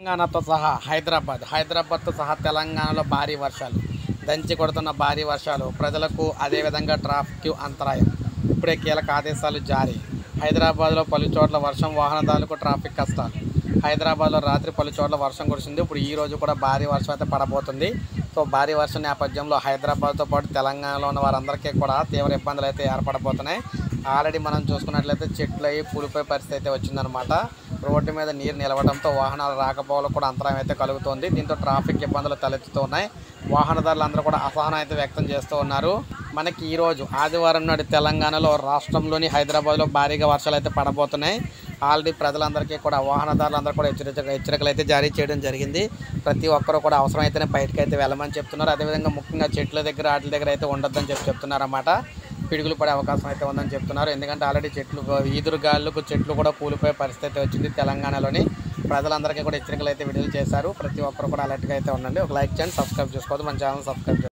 తెలంగాణతో సహా హైదరాబాద్తో సహా తెలంగాణలో భారీ వర్షాలు, దంచి కొడుతున్న భారీ వర్షాలు ప్రజలకు, అదేవిధంగా ట్రాఫిక్ అంతరాయం. ఇప్పుడే కీలక ఆదేశాలు జారీ. హైదరాబాద్లో పలు చోట్ల వర్షం, వాహనదారులకు ట్రాఫిక్ కష్టాలు. హైదరాబాద్లో రాత్రి పలు చోట్ల వర్షం కురిసింది. ఇప్పుడు ఈ రోజు కూడా భారీ వర్షం అయితే పడబోతుంది. సో భారీ వర్షం నేపథ్యంలో హైదరాబాద్తో పాటు తెలంగాణలో ఉన్న వారందరికీ కూడా తీవ్ర ఇబ్బందులు అయితే ఏర్పడబోతున్నాయి. ఆల్రెడీ మనం చూసుకున్నట్లయితే చెట్లు అవి కూలిపోయే పరిస్థితి అయితే వచ్చిందనమాట. రోడ్డు మీద నీరు నిలవడంతో వాహనాల రాకపోవలకు కూడా అంతరాయం అయితే కలుగుతుంది. దీంతో ట్రాఫిక్ ఇబ్బందులు తలెత్తుతూ ఉన్నాయి. వాహనదారులందరూ కూడా అసహనం అయితే వ్యక్తం చేస్తూ ఉన్నారు. మనకి ఈరోజు ఆదివారం నాడు తెలంగాణలో రాష్ట్రంలోని హైదరాబాద్లో భారీగా వర్షాలు అయితే పడబోతున్నాయి. ఆల్రెడీ ప్రజలందరికీ కూడా, వాహనదారులందరూ కూడా హెచ్చరికలు అయితే జారీ చేయడం జరిగింది. ప్రతి ఒక్కరూ కూడా అవసరమైతేనే బయటకు అయితే వెళ్ళమని చెప్తున్నారు. అదేవిధంగా ముఖ్యంగా చెట్ల దగ్గర, వాటి దగ్గర అయితే ఉండొద్దని చెప్తున్నారు అన్నమాట. పిడుగులు పడే అవకాశం అయితే ఉందని చెప్తున్నారు. ఎందుకంటే ఆల్రెడీ ఈదురు గాలులకు చెట్లు కూడా కూలిపోయే పరిస్థితి వచ్చింది తెలంగాణలోని. ప్రజలందరికీ కూడా హెచ్చరికలు అయితే విడుదల చేశారు. ప్రతి ఒక్కరు కూడా అలర్ట్గా అయితే ఉండండి. ఒక లైక్ చేయండి, సబ్స్క్రైబ్ చేసుకోవద్దు, మన ఛానల్ సబ్స్క్రైబ్ చేసుకోండి.